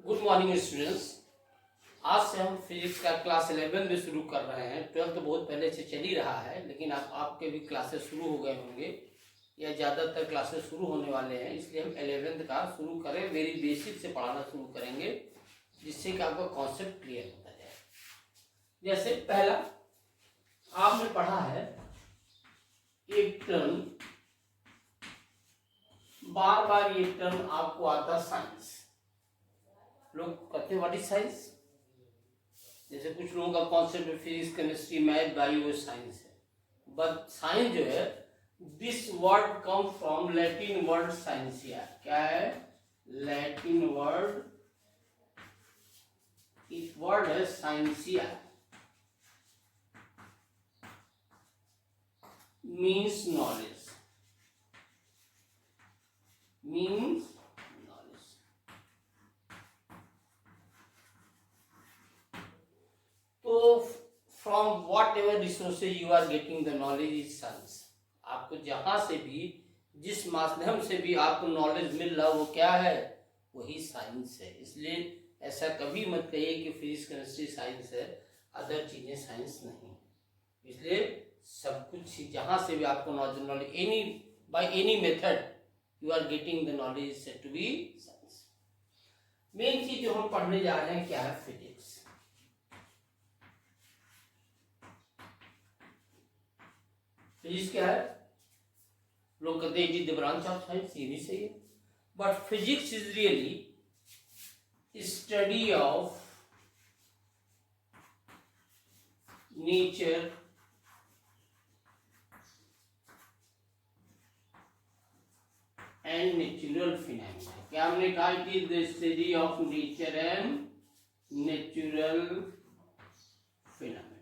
Good morning students. आज से हम फिजिक्स का क्लास 11 में शुरू कर रहे हैं। 12 तो बहुत पहले से चल ही रहा है, लेकिन आपके भी क्लासेस शुरू हो गए होंगे या ज़्यादातर क्लासेस शुरू होने वाले हैं, इसलिए हम 11th का शुरू करें। वेरी बेसिक से पढ़ाना शुरू करेंगे, जिससे कि आपका कॉन्सेप्ट क्लियर होता जाए। जैसे पहला आपने पढ़ा है एक टर्म, बार बार ये टर्म आपको आता साइंस। लोग कहते हैं व्हाट इज साइंस। जैसे कुछ लोगों का concept physics, chemistry, math, bio वो साइंस है, बट साइंस जो है this word come from Latin word scientia. क्या है? लैटिन वर्ड, इस वर्ड है साइंसिया, मीन्स नॉलेज, मीन्स तो from whatever resources you are getting the knowledge is science. आपको जहां से भी, जिस माध्यम से भी आपको नॉलेज मिल रहा वो क्या है? वही साइंस है। इसलिए ऐसा कभी मत कहिए कि फिजिक्स, केमिस्ट्री साइंस है, अदर चीजें साइंस नहीं। इसलिए सब कुछ जहां से भी आपको knowledge any by any method you are getting the knowledge is said to be science. Main चीज जो हम पढ़ने जा रहे हैं क्या है? फिजिक्स। फिजिक्स क्या है? लोग कहते हैं it is the branch of science, ये भी सही है, but physics is really study of nature and natural phenomena. क्या हमने कहा? It is the study of nature and natural phenomena.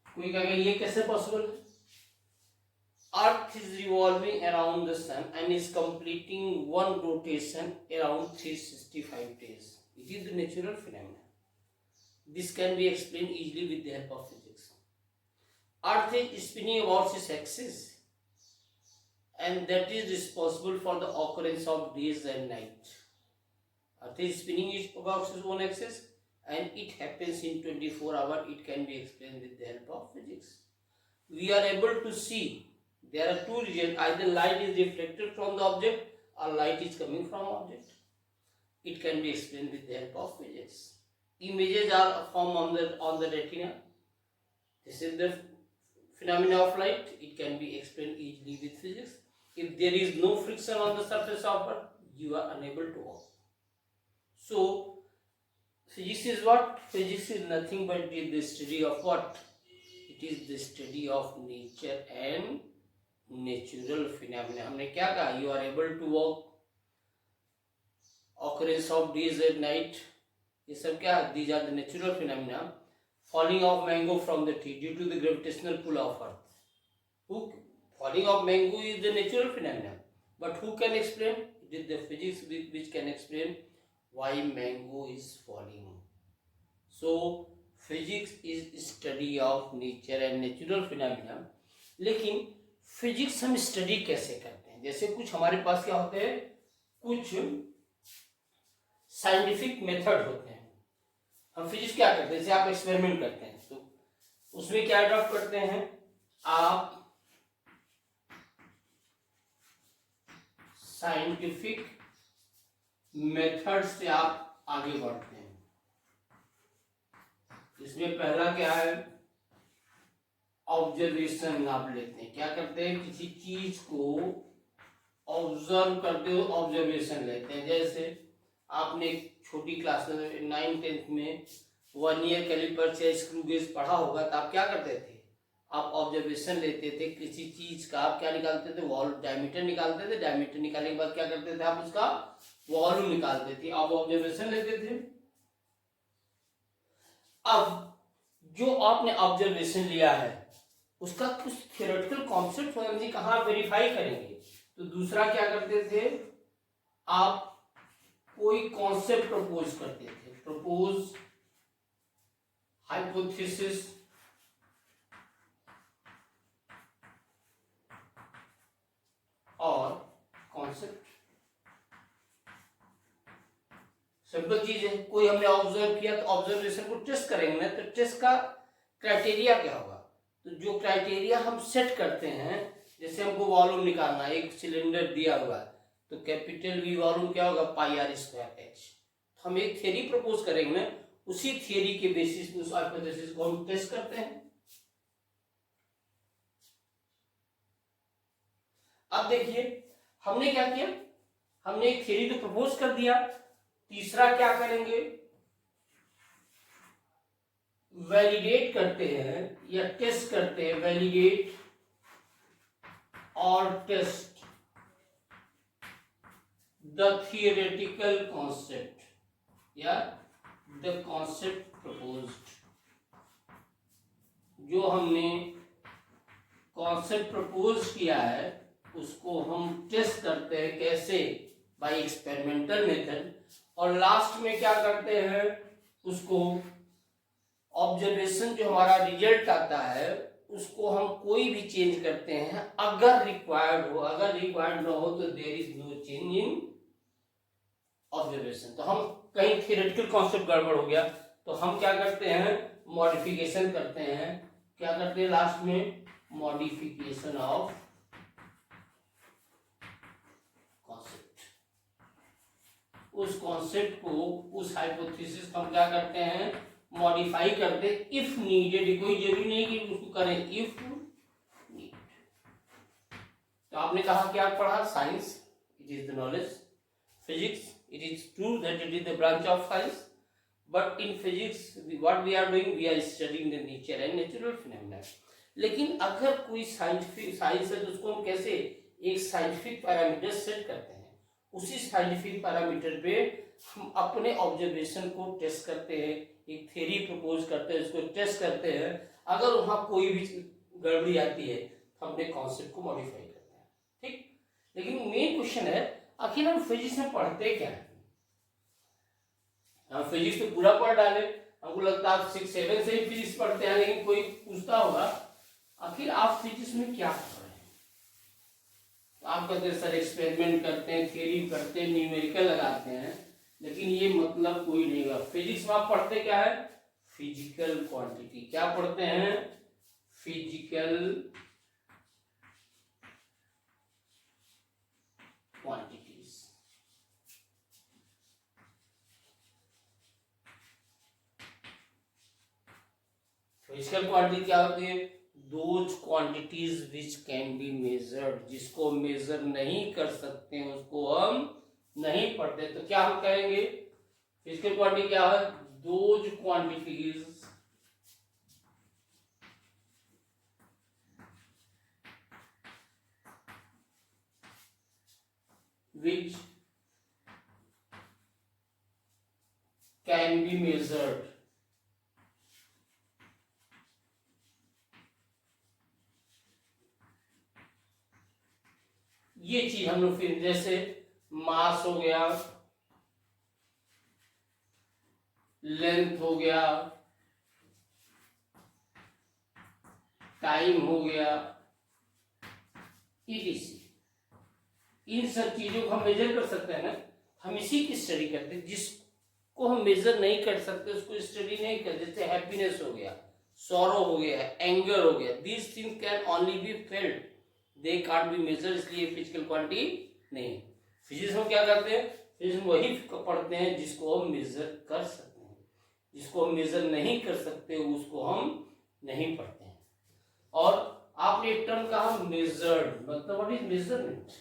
कोई कहेगा ये कैसे पॉसिबल है? Earth is revolving around the sun and is completing one rotation around 365 days. It is the natural phenomena. This can be explained easily with the help of physics. Earth is spinning about its axis, and that is responsible for the occurrence of days and night. Earth is spinning about its own axis, and it happens in 24 hours. It can be explained with the help of physics. We are able to see there are two regions, either light is reflected from the object or light is coming from object. It can be explained with the help of physics. Images are formed on the retina. This is the phenomena of light. It can be explained easily with physics. If there is no friction on the surface of Earth, you are unable to walk. So physics is what? Physics is nothing but the study of what? It is the study of nature and natural phenomena. हमने क्या कहा? You are able to walk, occurrence of days and night, ये सब क्या? These are the natural phenomena. Falling of mango from the tree due to the gravitational pull of Earth. Falling of mango is the natural phenomena, but who can explain? It is the physics which can explain why mango is falling. So physics is study of nature and natural phenomena. लेकिन physics हम study कैसे करते हैं? जैसे कुछ हमारे पास क्या होते हैं, कुछ साइंटिफिक मेथड होते हैं। हम फिजिक्स क्या करते हैं? जैसे आप एक्सपेरिमेंट करते हैं तो उसमें क्या अडॉप्ट करते हैं? आप साइंटिफिक मेथड से आप आगे बढ़ते हैं। इसमें पहला क्या है? ऑब्जर्वेशन आप लेते हैं। क्या करते हैं? किसी चीज को ऑब्जर्व करते हो, ऑब्जर्वेशन लेते हैं। जैसे आपने छोटी क्लास में 9th-10th में वर्नियर कैलिपर से स्क्रू गेज पढ़ा होगा, तो आप क्या करते थे? आप ऑब्जर्वेशन लेते थे किसी चीज का। आप क्या निकालते थे? वॉल्यूम, डायमीटर निकालते थे। डायमीटर निकालने के बाद क्या करते थे? आप उसका वॉल्यूम निकालते थे। आप ऑब्जर्वेशन लेते थे। अब जो आपने ऑब्जर्वेशन लिया है उसका कुछ थ्योरेटिकल कॉन्सेप्ट होगा जी, कहाँ वेरीफाई करेंगे? तो दूसरा क्या करते थे? आप कोई कॉन्सेप्ट प्रपोज करते थे। प्रपोज, हाइपोथेसिस और कॉन्सेप्ट। सिंपल चीज है, कोई हमने ऑब्जर्व किया तो ऑब्जर्वेशन को टेस्ट करेंगे ना, तो टेस्ट का क्राइटेरिया क्या होगा? तो जो क्राइटेरिया हम सेट करते हैं, जैसे हमको वॉल्यूम निकालना है, एक सिलेंडर दिया हुआ है, तो कैपिटल वी वॉल्यूम क्या होगा? पाई आर स्क्वायर एच। हम एक थ्योरी प्रपोज करेंगे ना, उसी थ्योरी के बेसिस पे उस हाइपोथेसिस को हम टेस्ट करते हैं। अब देखिए हमने क्या किया, हमने एक थ्योरी तो प्रपोज कर दिया, तीसरा क्या करेंगे? वैलिडेट करते हैं या टेस्ट करते हैं, वैलिडेट और टेस्ट द थियोरेटिकल कॉन्सेप्ट या द कॉन्सेप्ट प्रपोज्ड। जो हमने कॉन्सेप्ट प्रपोज किया है उसको हम टेस्ट करते हैं, कैसे? By experimental method. और लास्ट में क्या करते हैं? उसको ऑब्जर्वेशन जो हमारा रिजल्ट आता है उसको हम कोई भी चेंज करते हैं अगर रिक्वायर्ड हो। अगर रिक्वायर्ड ना हो तो there is no change in observation. तो हम कहीं थियोरेटिकल कॉन्सेप्ट गड़बड़ हो गया तो हम क्या करते हैं? मॉडिफिकेशन करते हैं। क्या करते हैं लास्ट में? Modification of concept. उस कॉन्सेप्ट को, उस हाइपोथेसिस को हम क्या करते हैं? मॉडिफाई करते। इफ नीडेड, कोई जरूरी नहीं कि उसको करें, इफ नीड। तो आपने कहा क्या पढ़ा? Science it is the knowledge, physics it is true that it is the branch of science, but in physics what we are doing, we are studying the nature and natural phenomena। लेकिन अगर कोई scientific science है तो उसको हम कैसे एक scientific parameter set करते हैं, उसी साइंटिफिक पैरामीटर पे हम अपने ऑब्जर्वेशन को टेस्ट करते हैं, एक थ्योरी प्रपोज करते हैं, उसको टेस्ट करते हैं। अगर वहां कोई भी गड़बड़ी आती है तो हम अपने कॉन्सेप्ट को मॉडिफाई करते हैं। ठीक, लेकिन मेन क्वेश्चन है आखिर हम फिजिक्स में पढ़ते क्या है? हम फिजिक्स तो पूरा पढ़ डाले, हमको लगता है आप 6-7 से ही फिजिक्स पढ़ते हैं, लेकिन कोई पूछता होगा आखिर आप फिजिक्स में क्या पढ़ रहे हैं? तो आप कहते हैं सर एक्सपेरिमेंट करते हैं, थ्योरी करते हैं, न्यूमेरिकल लगाते हैं, लेकिन ये मतलब कोई नहीं होगा। फिजिक्स में आप पढ़ते क्या है? Physical quantity. क्या पढ़ते हैं? Physical quantities. फिजिकल क्वांटिटी क्या होती है? Those quantities which can be measured. जिसको मेजर नहीं कर सकते हैं उसको हम नहीं पढ़ते। तो क्या हम कहेंगे? फिजिकल क्वांटिटी क्या है? Those quantities which can be measured। ये चीज हम लोग फिर जैसे मास हो गया, लेंथ हो गया, टाइम हो गया, ईटीसी, इन सब चीजों को हम मेजर कर सकते हैं ना। हम इसी की स्टडी करते हैं। जिसको हम मेजर नहीं कर सकते उसको स्टडी नहीं करते। जैसे हैप्पीनेस हो गया, सॉरो हो गया, एंगर हो गया, these things can only be felt, they can't be measure. इसलिए फिजिकल क्वांटिटी नहीं। फिजिक्स में क्या करते हैं? फिजिक्स में वही पढ़ते हैं जिसको हम मेजर कर सकते हैं। जिसको हम मेजर नहीं कर सकते उसको हम नहीं पढ़ते हैं। और आपने एक टर्म कहा मेजर्ड, मतलब व्हाट इज मेजरमेंट?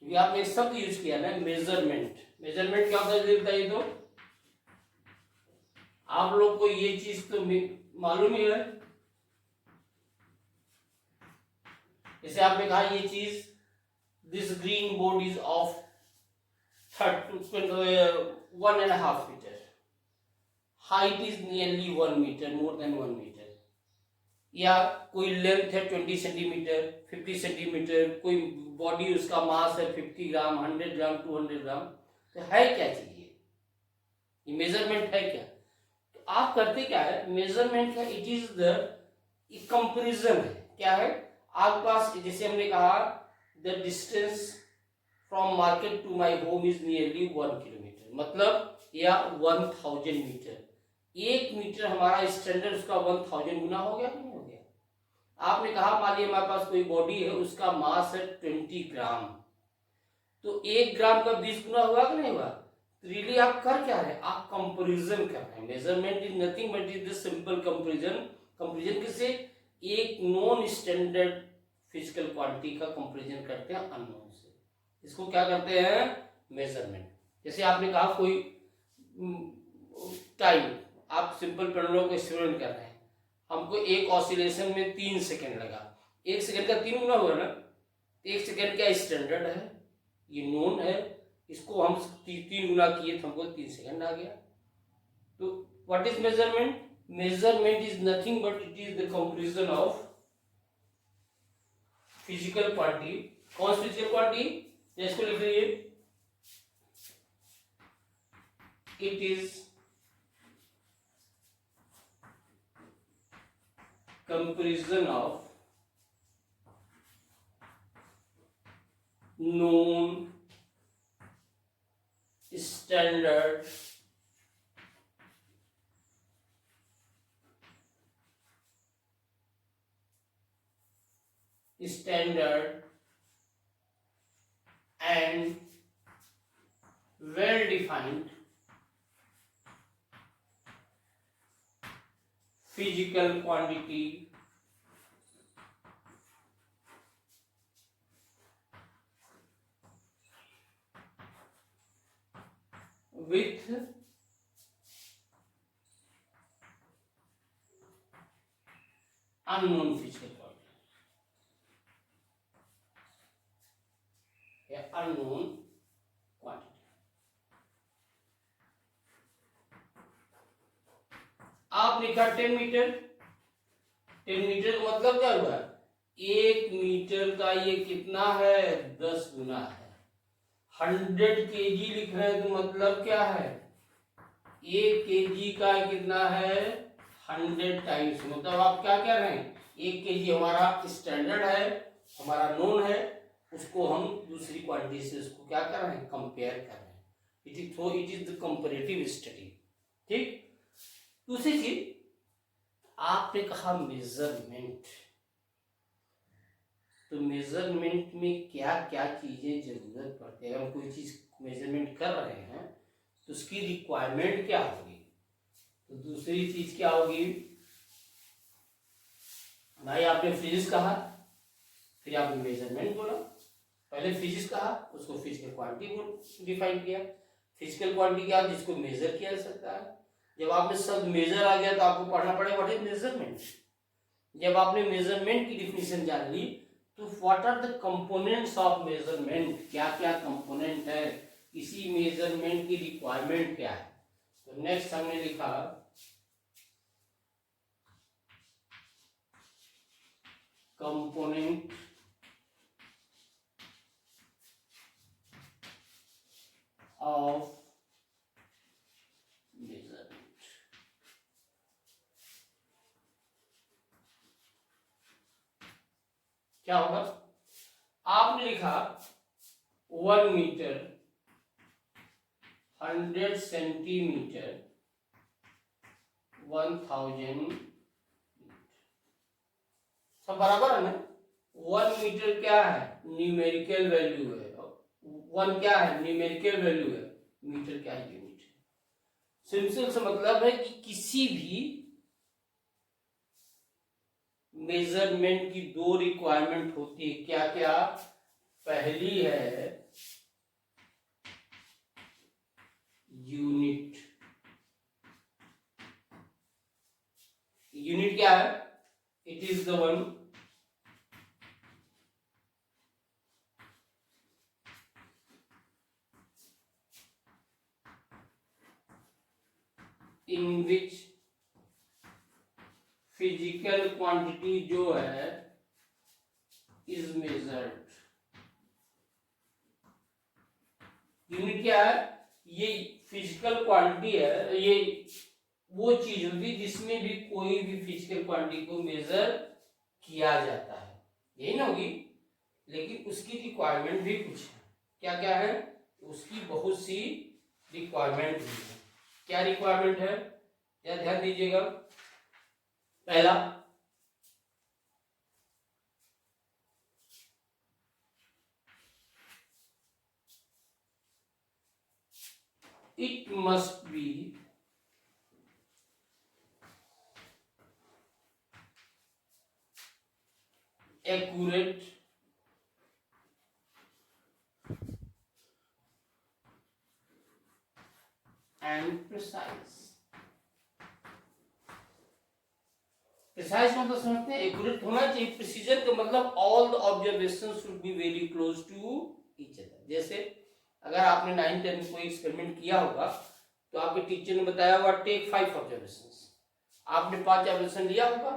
क्योंकि आपने एक शब्द यूज किया ना, मेजरमेंट। मेजरमेंट क्या होता है बताइए तो? आप लोग को ये चीज तो मालूम ही है। जैसे आपने कहा ये चीज, this green board is of 1.5 metre, height is nearly 1 metre, more than 1 metre, या कोई लेंथ है 20 सेंटीमीटर, 50 सेंटीमीटर, कोई बॉडी उसका मास है 50 ग्राम, 100 ग्राम, 200 ग्राम। तो है क्या चीज ये मेजरमेंट है क्या? तो आप करते क्या है? मेजरमेंट है, इट इज द कंपेरिजन है। क्या है? आपके पास जैसे हमने कहा the distance from market to my home is nearly 1 kilometre, मतलब या 1000 मीटर। 1 मीटर हमारा स्टैंडर्ड, उसका 1000 गुना हो गया कि नहीं हो गया। आपने कहा मान लीजिए हमारे पास कोई बॉडी है, उसका मास है 20 ग्राम, तो 1 ग्राम का 20 गुना हुआ कि नहीं हुआ। रियली आप कर क्या रहे हैं, आप कंपैरिजन कर रहे हैं। Measurement is nothing but is the simple comparison. Comparison किससे, एक नॉन स्टैंडर्ड फिजिकल क्वांटिटी का कंपैरिजन करते हैं अननोन से, इसको क्या करते हैं, मेजरमेंट। जैसे आपने कहा कोई टाइम, आप सिंपल पेंडुलम को एक्सपेरिमेंट कर रहे हैं, हमको एक ऑसिलेशन में 3 सेकंड लगा, 1 सेकंड का 3 गुना हुआ ना। 1 सेकंड क्या स्टैंडर्ड है, ये नोन है, इसको हम 3 गुना किए तो हमको 3 सेकंड आ गया। तो what is measurement, measurement is nothing but it is the comparison of physical quantity. कौन सी फिजिकल क्वांटिटी, इसको लिख लीजिए, it is comparison of known standard and well defined physical quantity with unknown physical quantity या unknown quantity। आप लिखा 10 metre, 10 metre का मतलब क्या हुआ, 1 मीटर का ये कितना है, 10 गुना है। 100 kg लिख रहे हैं तो मतलब क्या है, 1 kg का कितना है, 100 टाइम्स। मतलब आप क्या कह रहे हैं, 1 kg हमारा स्टैंडर्ड है, हमारा नोन है, उसको हम दूसरी क्वांटिटी से उसको क्या कर रहे हैं, कंपेयर कर रहे हैं। It is the comparative study. ठीक, दूसरी चीज आपने कहा मेजरमेंट, तो मेजरमेंट में क्या क्या चीजें जरूरत पड़ती है। अगर हम कोई चीज मेजरमेंट कर रहे हैं तो उसकी रिक्वायरमेंट क्या होगी, तो दूसरी चीज क्या होगी, भाई आपने फिजिक्स कहा, फिर आपने मेजरमेंट बोला। पहले फिजिक्स कहा, उसको फिजिकल क्वांटिटी डिफाइन किया। फिजिकल क्वांटिटी क्या, जिसको मेजर किया जा सकता है। जब आपने शब्द मेजर आ गया तो आपको पढ़ना पड़ेगा व्हाट इज मेजरमेंट। जब आपने मेजरमेंट की डिफिनेशन जान ली तो what are the components of measurement, क्या क्या कंपोनेंट है, इसी मेजरमेंट की रिक्वायरमेंट क्या है। तो नेक्स्ट हमने लिखा कंपोनेंट ऑफ मेजरमेंट। क्या होगा, आपने लिखा 1 मीटर, 100 सेंटीमीटर, 1000 सब बराबर है ना। 1 मीटर क्या है, न्यूमेरिकल वैल्यू है, 1 क्या है, न्यूमेरिकल वैल्यू है, मीटर क्या है, यूनिट है। सिंपल से मतलब है कि किसी भी मेजरमेंट की 2 रिक्वायरमेंट होती है। क्या क्या, पहली है यूनिट। यूनिट क्या है, it is the one in which physical quantity जो है इज मेजर्ड। यूनिट क्या है, ये फिजिकल क्वांटिटी है, ये वो चीज होती है जिसमें भी कोई भी फिजिकल क्वांटिटी को मेजर किया जाता है, यही ना होगी। लेकिन उसकी रिक्वायरमेंट भी कुछ है, क्या क्या है, उसकी बहुत सी रिक्वायरमेंट भी है। क्या रिक्वायरमेंट है, या ध्यान दीजिएगा। पहला, it must be accurate and precise। Precise मतलब समझते हैं, एक्यूरेट होना चाहिए। प्रिसीजन का मतलब all the observation should be very close to each other. जैसे अगर आपने 9th 10th में कोई एक्सपेरिमेंट किया होगा तो आपके टीचर ने बताया होगा टेक 5 ऑब्जर्वेशंस, आपने 5 ऑब्जर्वेशन लिया होगा।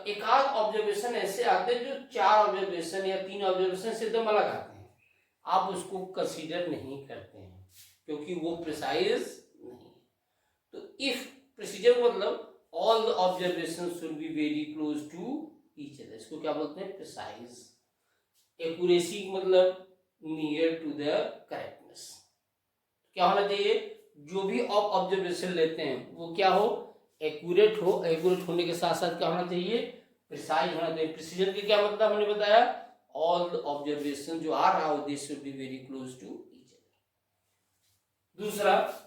एक आध ऑब्जर्वेशन ऐसे आते हैं जो 4 ऑब्जर्वेशन या 3 ऑब्जर्वेशन से एकदम अलग आते हैं, आप उसको कंसीडर नहीं करते हैं क्योंकि वो प्रिसाइज नहीं। तो इफ प्रिसीजन मतलब all the observations should be very close to each other, इसको क्या बोलते हैं, प्रिसाइज। एक्यूरेसी मतलब नियर टू द करेक्टनेस। क्या होना चाहिए, जो भी आप ऑब्जर्वेशन लेते हैं वो क्या हो, एक्यूरेट हो। एक्यूरेट होने के साथ साथ क्या होना चाहिए, प्रिसाइज होना चाहिए। प्रिसीजन के क्या मतलब हमने बताया, ऑल द ऑब्जर्वेशन जो आ रहा हो this should be very close to each other. दूसरा,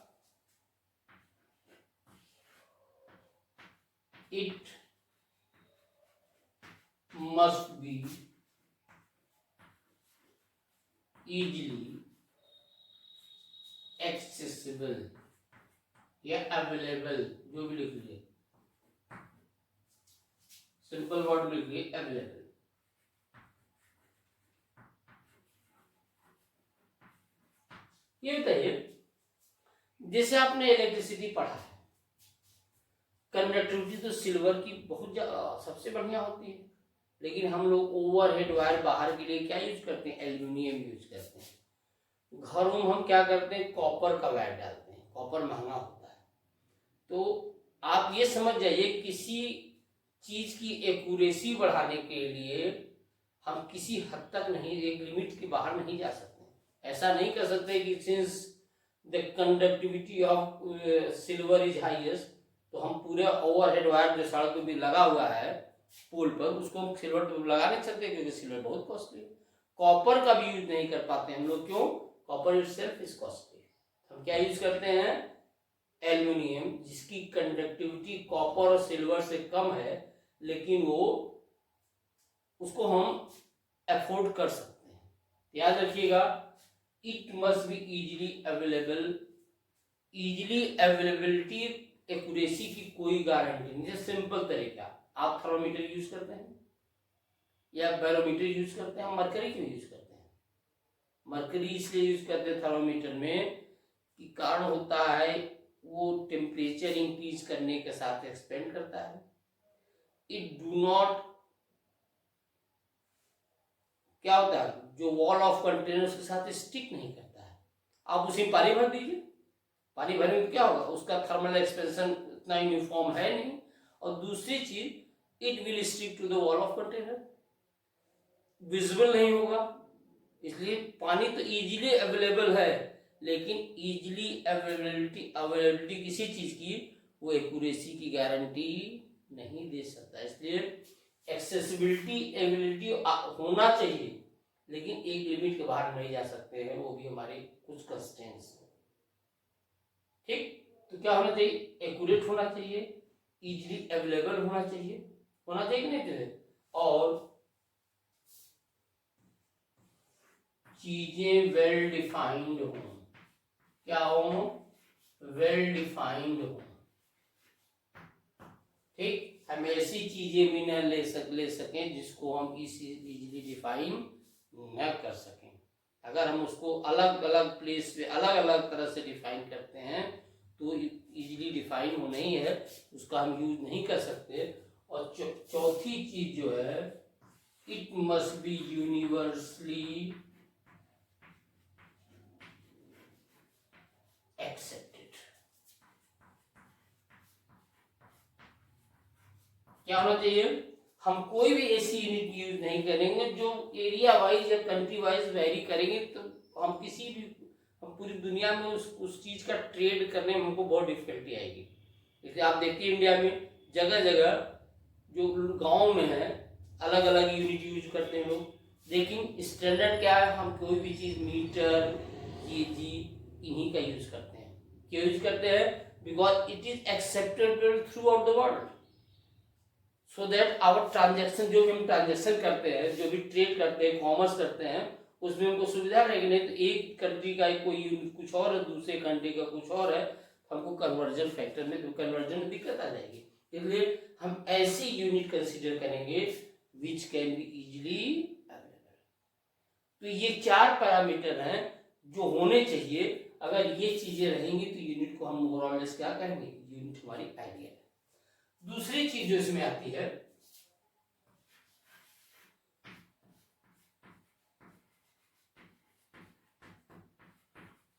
it must be easily accessible या अवेलेबल, जो भी लिख लीजिए, सिंपल वर्ड लिखिए अवेलेबल। ये बताइए, जैसे आपने इलेक्ट्रिसिटी पढ़ा है, कंडक्टिविटी तो सिल्वर की बहुत सबसे बढ़िया होती है, लेकिन हम लोग ओवरहेड वायर बाहर के लिए क्या यूज करते हैं, एल्यूमिनियम यूज करते हैं। घरों में हम क्या करते हैं, कॉपर का वायर डालते हैं, कॉपर महंगा होता है। तो आप ये समझ जाइए, किसी चीज की एक्यूरेसी बढ़ाने के लिए हम किसी हद तक नहीं, एक लिमिट के बाहर नहीं जा सकते। ऐसा नहीं कर सकते कि since the conductivity of silver is highest, तो हम पूरे ओवरहेड वायर जो सड़क पे भी लगा हुआ है पोल पर, उसको हम सिल्वर पे लगा नहीं सकते क्योंकि सिल्वर बहुत कॉस्टली है। कॉपर का भी यूज नहीं कर पाते हम लोग, क्यों, कॉपर इटसेल्फ इज कॉस्टली। हम क्या यूज करते हैं, एल्यूमिनियम, जिसकी कंडक्टिविटी कॉपर और सिल्वर से कम है, लेकिन वो उसको हम अफोर्ड कर सकते हैं। याद रखिएगा, it must be easily available. Easily availability, accuracy की कोई गारंटी नहीं। जैसे सिंपल तरीका, आप थर्मोमीटर यूज करते हैं या बैरोमीटर यूज करते हैं, मरकरी क्यों यूज करते हैं, मरकरी इसलिए यूज करते हैं थर्मोमीटर में कि कारण होता है वो टेम्परेचर इंक्रीज करने के साथ एक्सपेंड करता है। इट डू नॉट, क्या होता है, जो वॉल ऑफ कंटेनर के साथ स्टिक नहीं करता है। आप उसी पानी भर दीजिए, पानी भरने में क्या होगा, उसका थर्मल एक्सपेंशन इतना यूनिफॉर्म है नहीं। और दूसरी चीज, it will stick to the wall of container, visible नहीं होगा। इसलिए पानी तो इजीली अवेलेबल है, लेकिन इजीली अवेलेबिलिटी किसी चीज की, वो एक्यूरेसी की गारंटी नहीं दे सकता। इसलिए एक्सेसिबिलिटी, एबिलिटी होना चाहिए, लेकिन एक लिमिट के बाहर नहीं जा सकते हैं, वो भी हमारे कुछ कंस्ट्रेंट्स हैं। ठीक, तो क्या होना चाहिए, एक्यूरेट होना चाहिए, इजीली अवेलेबल होना चाहिए, होना चाहिए कि नहीं चाहिए, और चीजें वेल डिफाइंड हो। क्या हो, वेल डिफाइंड हो। ठीक, हम ऐसी चीजें भी न ले सकें जिसको हम इजीली डिफाइन न कर सकें। अगर हम उसको अलग अलग प्लेस पे अलग अलग तरह से डिफाइन करते हैं तो इजीली डिफाइन हो नहीं है, उसका हम यूज नहीं कर सकते। और चौथी चीज जो है, it must be universally accepted. क्या होना चाहिए, हम कोई भी ऐसी यूनिट यूज नहीं करेंगे जो एरिया वाइज या कंट्री वाइज वेरी करेंगे। तो हम पूरी दुनिया में उस चीज का ट्रेड करने में हमको बहुत डिफिकल्टी आएगी। जैसे आप देखिए इंडिया में जगह जगह जो गांव में है अलग अलग यूनिट यूज करते हैं लोग, लेकिन स्टैंडर्ड क्या है, हम कोई भी चीज मीटर, केजी इन्हीं का यूज करते हैं। क्यों यूज करते हैं? Because it is acceptable throughout the world, so that our transaction, जो भी हम ट्रांजेक्शन करते हैं, जो भी ट्रेड करते हैं, कॉमर्स करते हैं, उसमें हमको सुविधा रहेगी। नहीं तो एक कंट्री का कोई यूनिट कुछ और है, दूसरे कंट्री का कुछ और है, हमको कन्वर्जन फैक्टर में, कन्वर्जन में दिक्कत आ जाएगी। इसलिए हम ऐसी यूनिट कंसीडर करेंगे which can be easily available. तो ये 4 पैरामीटर हैं जो होने चाहिए। अगर ये चीजें रहेंगी तो यूनिट को हम मोर और लेस क्या कहेंगे, यूनिट हमारी आइडिया है। दूसरी चीज जो इसमें आती है,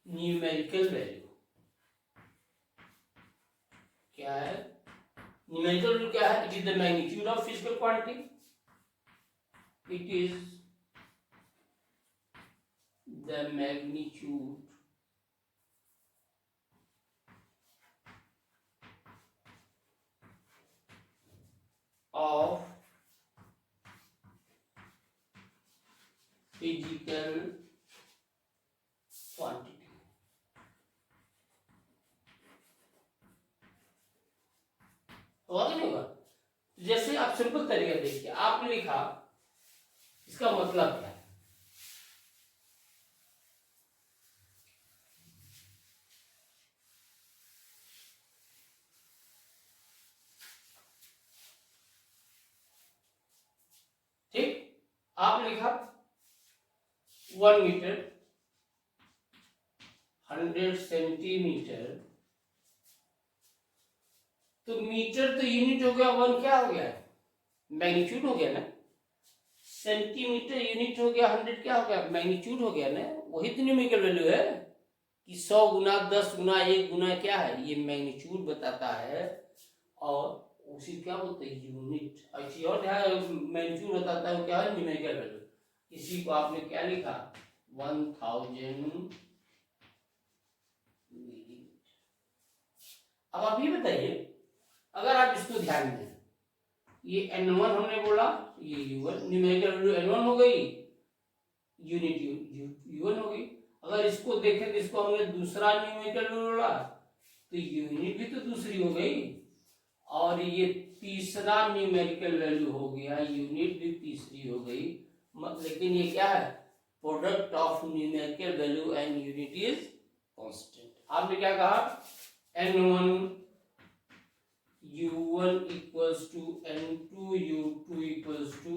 न्यूमेरिकल वैल्यू। क्या है न्यूमेरिकल वैल्यू? क्या है? It is the magnitude of physical quantity, it is the magnitude of physical quantity। होगा कि नहीं होगा? जैसे आप सिंपल तरीका देखिए, आपने लिखा, इसका मतलब क्या है? ठीक, आपने लिखा 1 मीटर 100 सेंटीमीटर, तो मीटर तो यूनिट हो गया, 1 क्या हो गया, मैग्नीट्यूड हो गया ना। सेंटीमीटर यूनिट हो गया, 100 क्या हो गया, मैग्नीट्यूड हो गया ना। वही तो न्यूमेरिकल वैल्यू है कि 100 गुना 10 गुना 1 गुना क्या है, ये मैग्नीट्यूड बताता है। और उसी क्या बोलते हैं, यूनिट। अच्छी और मैग्नीट्यूड बताता है, क्या है, न्यूमेरिकल वैल्यू। इसी को आपने क्या लिखा, 1000 मिलीमीटर। अब आप ये बताइए, अगर आप इसको ध्यान दें, ये N1 हमने बोला, ये U1, न्यूमेरिकल वैल्यू N1 हो गई, यूनिट U1 हो गई। अगर इसको देखें तो इसको हमने दूसरा न्यूमेरिकल वैल्यू बोला, तो यूनिट भी तो दूसरी हो गई, और ये तीसरा न्यूमेरिकल वैल्यू हो गया, यूनिट भी तीसरी हो गई। लेकिन ये क्या है, product of numerical value and unit is constant. आपने क्या कहा, N1 U1 equals to N2 U2 equals to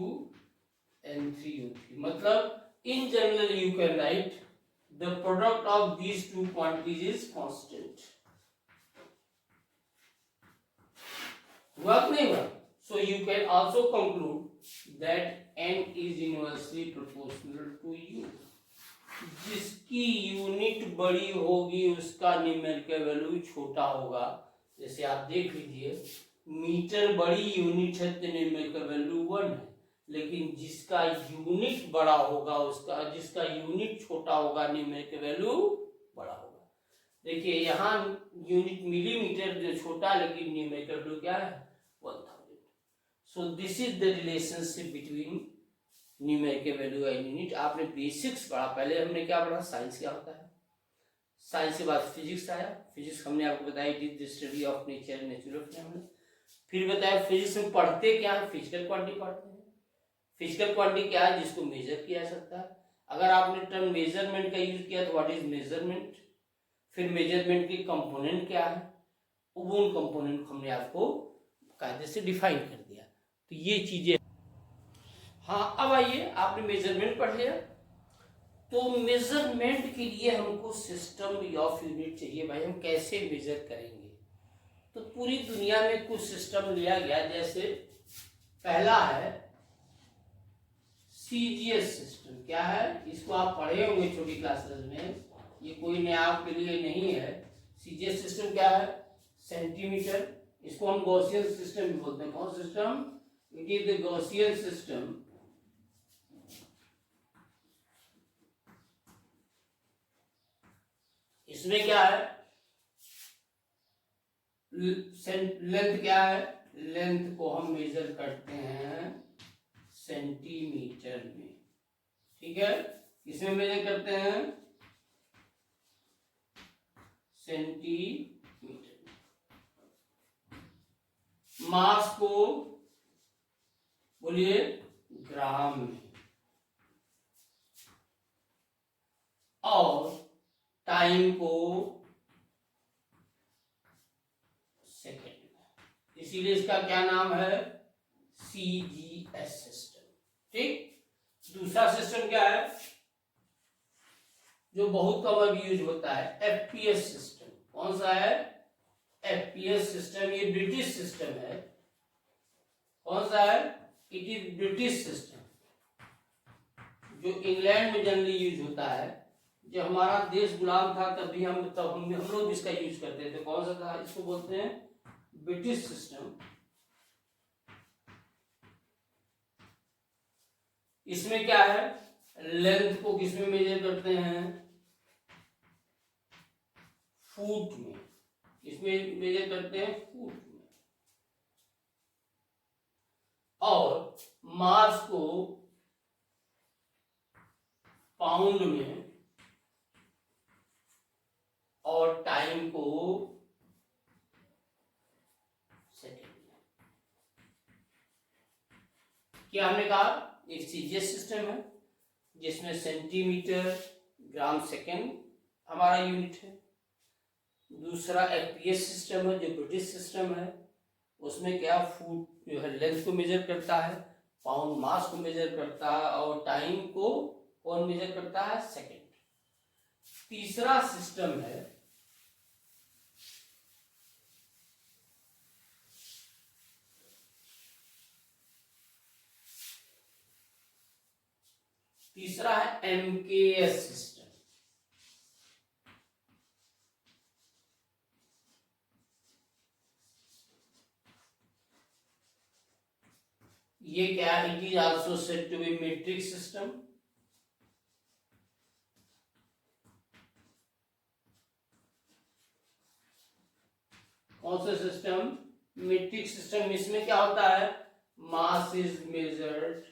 N3 U3। मतलब in general you can write the product of these two quantities is constant। हुआ कि नहीं हुआ? So you can also conclude that N is inversely proportional to U। जिसकी unit बड़ी होगी उसका numerical value छोटा होगा। जैसे आप देख लीजिए, मीटर बड़ी यूनिट है तो न्यूमेरिकल वैल्यू 1 है, लेकिन जिसका यूनिट बड़ा होगा उसका, जिसका यूनिट छोटा होगा, न्यूमेरिकल वैल्यू बड़ा होगा। देखिए यहाँ यूनिट मिलीमीटर जो छोटा, लेकिन न्यूमेरिकल वैल्यू क्या है, 1000। So this is the relationship between numerical value and unit. आपने बेसिक्स पढ़ा, पहले हमने क्या पढ़ा, साइंस क्या होता है, साइंस के बाद फिजिक्स आया। फिजिक्स हमने आपको बताया it is the study of nature, natural phenomena. फिर बताया फिजिक्स में पढ़ते क्या है, फिजिकल क्वांटिटी पढ़ते हैं। फिजिकल क्वांटिटी क्या है, जिसको मेजर किया जा सकता है। अगर आपने टर्म मेजरमेंट का यूज किया तो व्हाट इज मेजरमेंट, फिर मेजरमेंट के कंपोनेंट क्या है, उन कंपोनेंट को हमने आपको कायदे से डिफाइन कर दिया। तो ये चीजें, हाँ अब आइए, आपने मेजरमेंट पढ़ लिया, तो मेजरमेंट के लिए हमको सिस्टम ऑफ यूनिट चाहिए। भाई हम कैसे मेजर करेंगे, तो पूरी दुनिया में कुछ सिस्टम लिया गया। जैसे पहला है सीजीएस सिस्टम। क्या है, इसको आप पढ़े होंगे छोटी क्लासेस में, ये कोई नया आपके लिए नहीं है। सीजीएस सिस्टम क्या है, सेंटीमीटर। इसको हम गॉसियन सिस्टम भी बोलते हैं। कौन system, it is the Gaussian system. इसमें क्या है, लेंथ क्या है, लेंथ को हम मेजर करते हैं सेंटीमीटर में, ठीक है, इसमें मेजर करते हैं सेंटीमीटर। मास को बोलिए ग्राम में, और टाइम को सेकेंड में, इसीलिए इसका क्या नाम है, CGS सिस्टम। ठीक, दूसरा सिस्टम क्या है जो बहुत कम अभी यूज होता है, FPS सिस्टम। कौन सा है, FPS सिस्टम। ये ब्रिटिश सिस्टम है। कौन सा है, इट इज ब्रिटिश सिस्टम, जो इंग्लैंड में जनरली यूज होता है। जब हमारा देश गुलाम था तब हम लोग इसका यूज करते थे। कौन सा था, इसको बोलते हैं ब्रिटिश सिस्टम। इसमें क्या है, लेंथ को किसमें मेजर करते हैं, फुट में। इसमें मेजर करते हैं फुट में, और मास को पाउंड में, और टाइम को सेकेंड में। क्या हमने कहा, एक सीजीएस सिस्टम है जिसमें सेंटीमीटर, ग्राम, सेकेंड हमारा यूनिट है। दूसरा एफपीएस सिस्टम है जो ब्रिटिश सिस्टम है, उसमें क्या फुट जो है लेंथ को मेजर करता है, पाउंड मास को मेजर करता है, और टाइम को कौन मेजर करता है, सेकेंड। तीसरा सिस्टम है एमकेएस सिस्टम। ये क्या है, it is also said to be metric system. कौन सा सिस्टम, मीट्रिक सिस्टम। इसमें क्या होता है, मास इज मेजर्ड,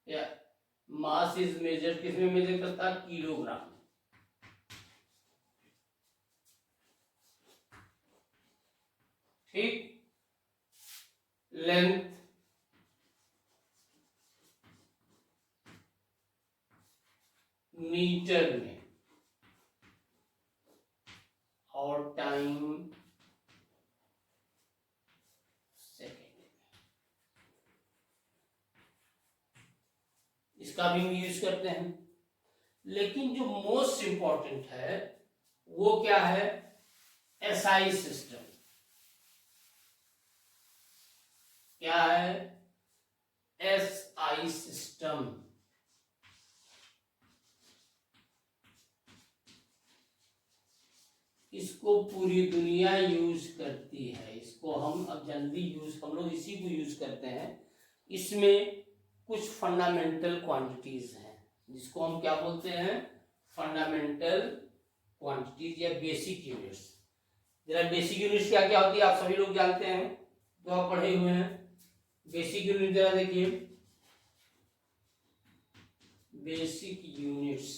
या मास इज मेजर्ड किसमें मेजर करता है, किलोग्राम। ठीक, लेंथ मीटर में, और टाइम सेकेंड में। इसका भी हम यूज करते हैं। लेकिन जो मोस्ट इंपॉर्टेंट है वो क्या है, एसआई सिस्टम। क्या है, एसआई सिस्टम। इसको पूरी दुनिया यूज करती है। इसको हम अब जल्दी हम लोग इसी को यूज करते हैं। इसमें कुछ फंडामेंटल क्वांटिटीज हैं जिसको हम क्या बोलते हैं, फंडामेंटल क्वांटिटीज या बेसिक यूनिट्स। जरा बेसिक यूनिट्स क्या क्या होती है आप सभी लोग जानते हैं, तो आप पढ़े हुए हैं। बेसिक यूनिट जरा देखिए, बेसिक यूनिट्स,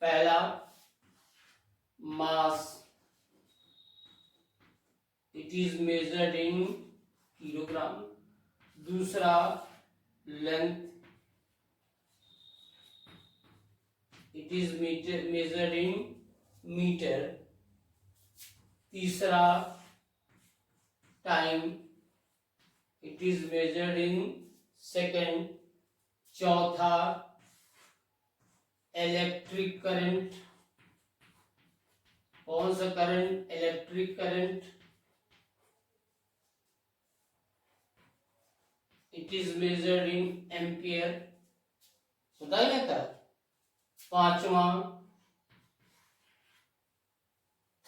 पहला mass, it is measured in kilogram. दूसरा length, it is measured in metre. तीसरा time, it is measured in second. चौथा इलेक्ट्रिक करंट। कौन सा current, electric current, it is measured in ampere. सुना ही नहीं था। पांचवा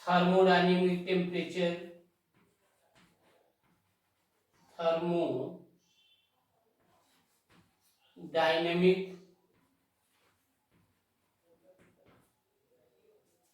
thermodynamic temperature, thermo dynamic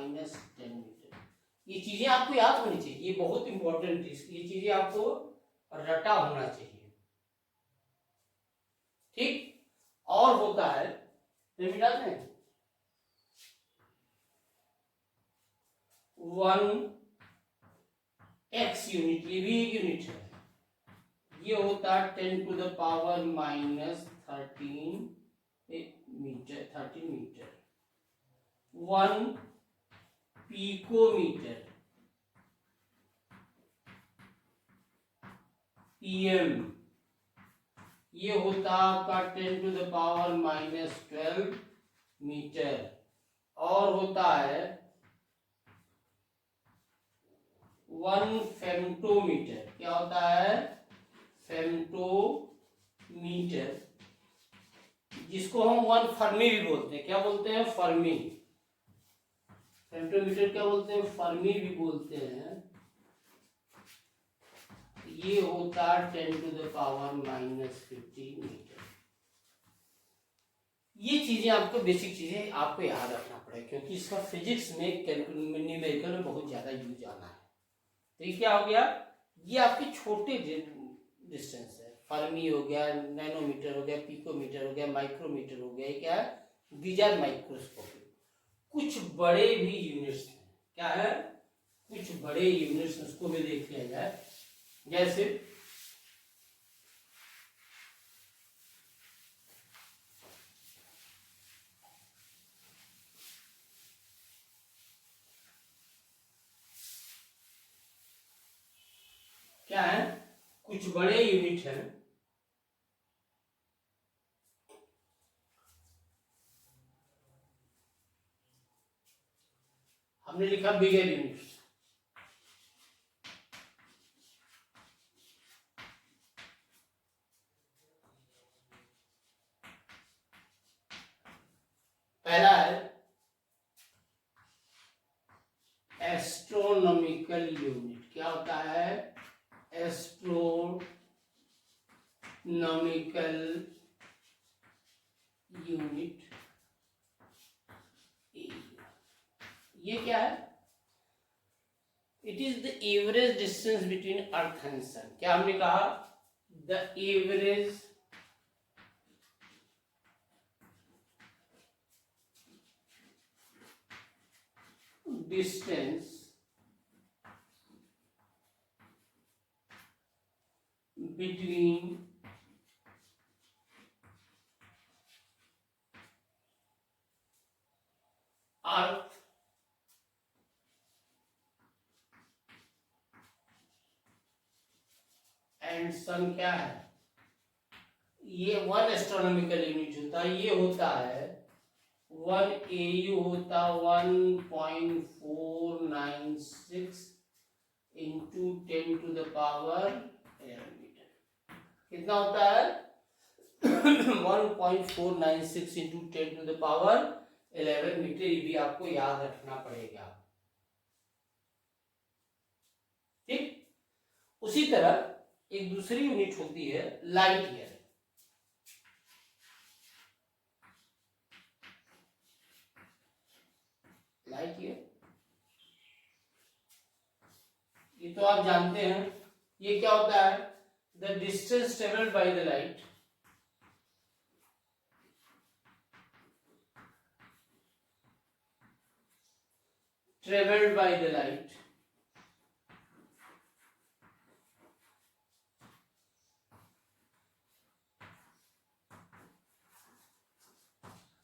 minus 10 metre. ये चीजें आपको याद होनी चाहिए, ये बहुत इंपॉर्टेंट है, ये चीजें आपको रटा होना चाहिए, ठीक। और होता है मिटाते हैं 1 x यूनिट, ये भी एक यूनिट है, ये होता है 10 to the power minus 13 metre, 13 metre. 1 picometre, pm, ये होता है आपका 10 to the power minus 12 metre. और होता है 1 फेम्टोमीटर, क्या होता है फेम्टोमीटर, जिसको हम 1 फर्मी भी बोलते हैं, क्या बोलते हैं फर्मी, फेम्टोमीटर क्या बोलते हैं फर्मी भी बोलते हैं। ये होता है 10 to the power minus 15 metre. ये चीजें आपको बेसिक चीजें आपको याद रखना पड़ेगा, क्योंकि इसका फिजिक्स में न्यूमेरिकल में बहुत ज्यादा यूज आना है। तो ये क्या हो गया, ये आपके छोटे डिस्टेंस है, फर्मी हो गया, नैनोमीटर हो गया, पिकोमीटर हो गया, माइक्रोमीटर हो गया, ये क्या है दीज आर माइक्रोस्कोपिक। कुछ बड़े भी यूनिट्स हैं, क्या है कुछ बड़े यूनिट्स, उसको भी देख लिया जाए। जैसे क्या है कुछ बड़े यूनिट हैं, हमने लिखा बिगर यूनिट्स, पहला है एस्ट्रोनॉमिकल यूनिट। क्या होता है एस्ट्रोनॉमिकल यूनिट, ये क्या है, it is the average distance between earth and sun. क्या हमने कहा the average distance between earth and sun क्या है, ये 1 एस्ट्रोनॉमिकल यूनिट होता है, ये होता है 1 AU होता 1.496 into 10 to the power 11 metre. कितना होता है 1.496 into 10 to the power 11 metre. ये भी आपको याद रखना पड़ेगा, ठीक। उसी तरह एक दूसरी यूनिट होती है लाइट ईयर। लाइट ईयर ये तो आप जानते हैं, ये क्या होता है the distance travelled by the light traveled by the light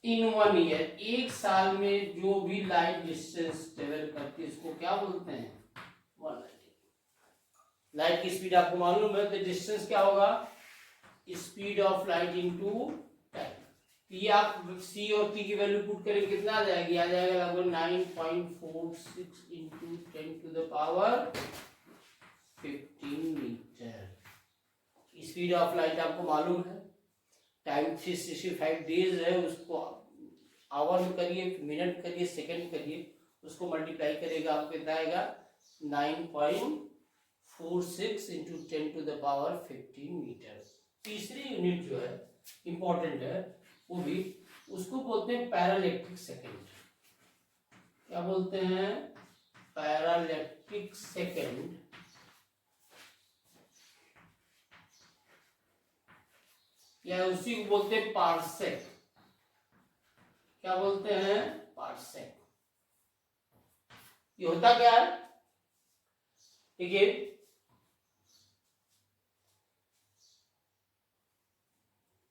in 1 year, एक साल में जो भी लाइट डिस्टेंस ट्रेवल करती है इसको क्या बोलते हैं 190। लाइट की स्पीड आपको मालूम है, तो डिस्टेंस क्या होगा speed of light into time. ये आप सी और टी की वैल्यू पुट करेंगे कितना आ जाएगी, आ जाएगा लगभग 9.46 into 10 to the power 15 metre. Speed of light आपको मालूम है, टाइम 365 डेज है, उसको आवर में करिए, मिनट करिए, सेकंड करिए, उसको मल्टीप्लाई करेगा आपको कितना आएगा 9.46 into 10 to the power 15 metre. तीसरी यूनिट जो है इंपॉर्टेंट है, वो भी उसको बोलते हैं पैरालैक्टिक सेकंड। क्या बोलते हैं, पैरालैक्टिक सेकेंड, या उसी को बोलते हैं पार्सेक। क्या बोलते हैं, पार्सेक। ये होता क्या है, देखिए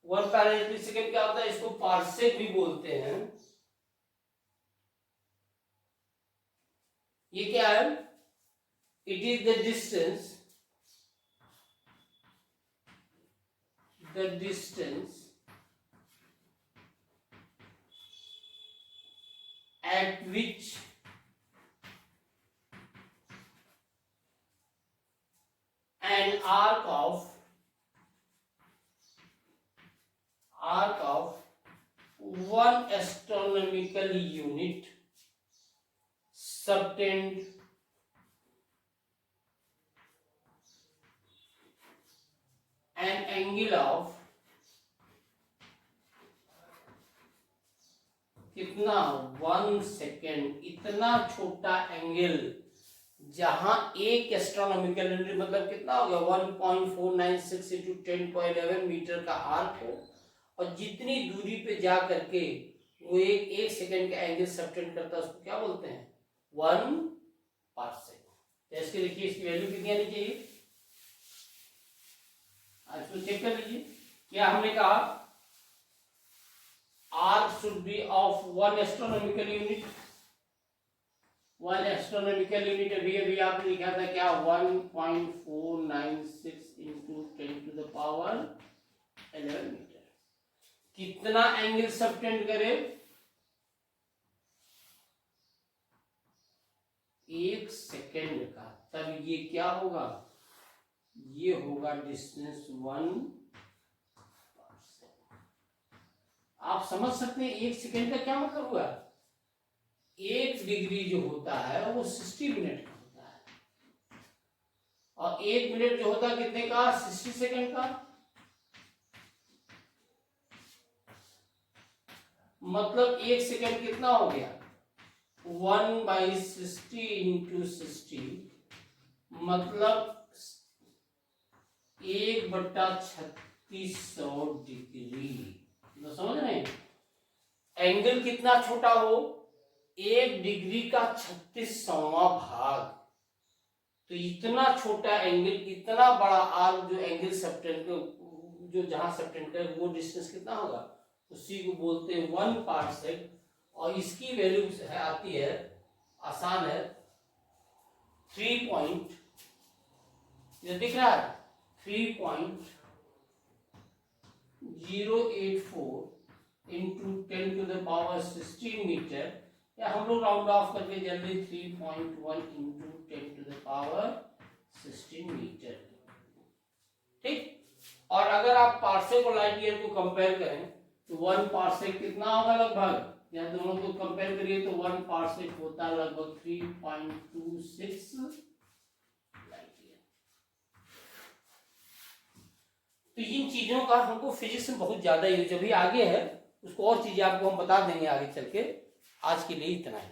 1 पैरालैक्टिक सेकेंड क्या होता है, इसको पार्सेक भी बोलते हैं। ये क्या है, it is the distance at which an arc of one astronomical unit subtend an angle of कितना, 1 सेकेंड। इतना छोटा एंगल जहां एक एस्ट्रोनॉमिकल यूनिट मतलब कितना हो गया, 1.496 इंटू 10.11 मीटर का आर्क हो, और जितनी दूरी पे जा करके वो एक सेकेंड का एंगल सबटेंड करता है, उसको क्या बोलते हैं, 1 पार्सेक। इसके देखिए इसकी वैल्यू कितनी आनी चाहिए, इसको चेक कर लीजिए। क्या हमने कहा, arc should be of 1 astronomical unit। 1 astronomical unit अभी आपने लिखा था क्या, 1.496 इंटू 10⁻11 मीटर। कितना एंगल सबटेंड करे, 1 सेकेंड का। तब ये क्या होगा, ये होगा डिस्टेंस 1। आप समझ सकते हैं 1 सेकेंड का क्या मतलब हुआ। 1 डिग्री जो होता है वो 60 मिनट का होता है, और 1 मिनट जो होता है कितने का, 60 सेकेंड का। मतलब 1 सेकेंड कितना हो गया, 1/60 इंटू 60, मतलब 1/3600 डिग्री। तो समझ रहे हैं, एंगल कितना छोटा हो, 1 डिग्री का 36वां भाग। तो इतना छोटा एंगल, इतना बड़ा आर्क जो एंगल सबटेंड जो जहां सबटेंड करे वो डिस्टेंस कितना होगा, उसी को बोलते हैं 1 पार्सेक। और इसकी वैल्यू है आती है, आसान है, 3 पॉइंट, ये दिख रहा है 3.084 इंटू 10⁻16 मीटर, या हम लोग राउंड ऑफ करके जल्दी 3.1 इंटू 10⁻16 मीटर। ठीक। और अगर आप पार्सेक और लाइट ईयर को कंपेयर करें तो 1 पार्सेक कितना होगा लगभग, या दोनों को कंपेयर करिए तो 1 पार्सेक होता है लगभग 3.26 लाइट ईयर। तो इन चीजों का हमको फिजिक्स में बहुत ज्यादा यूज, अभी आगे है उसको और चीजें आपको हम बता देंगे आगे चल के। आज के लिए इतना ही।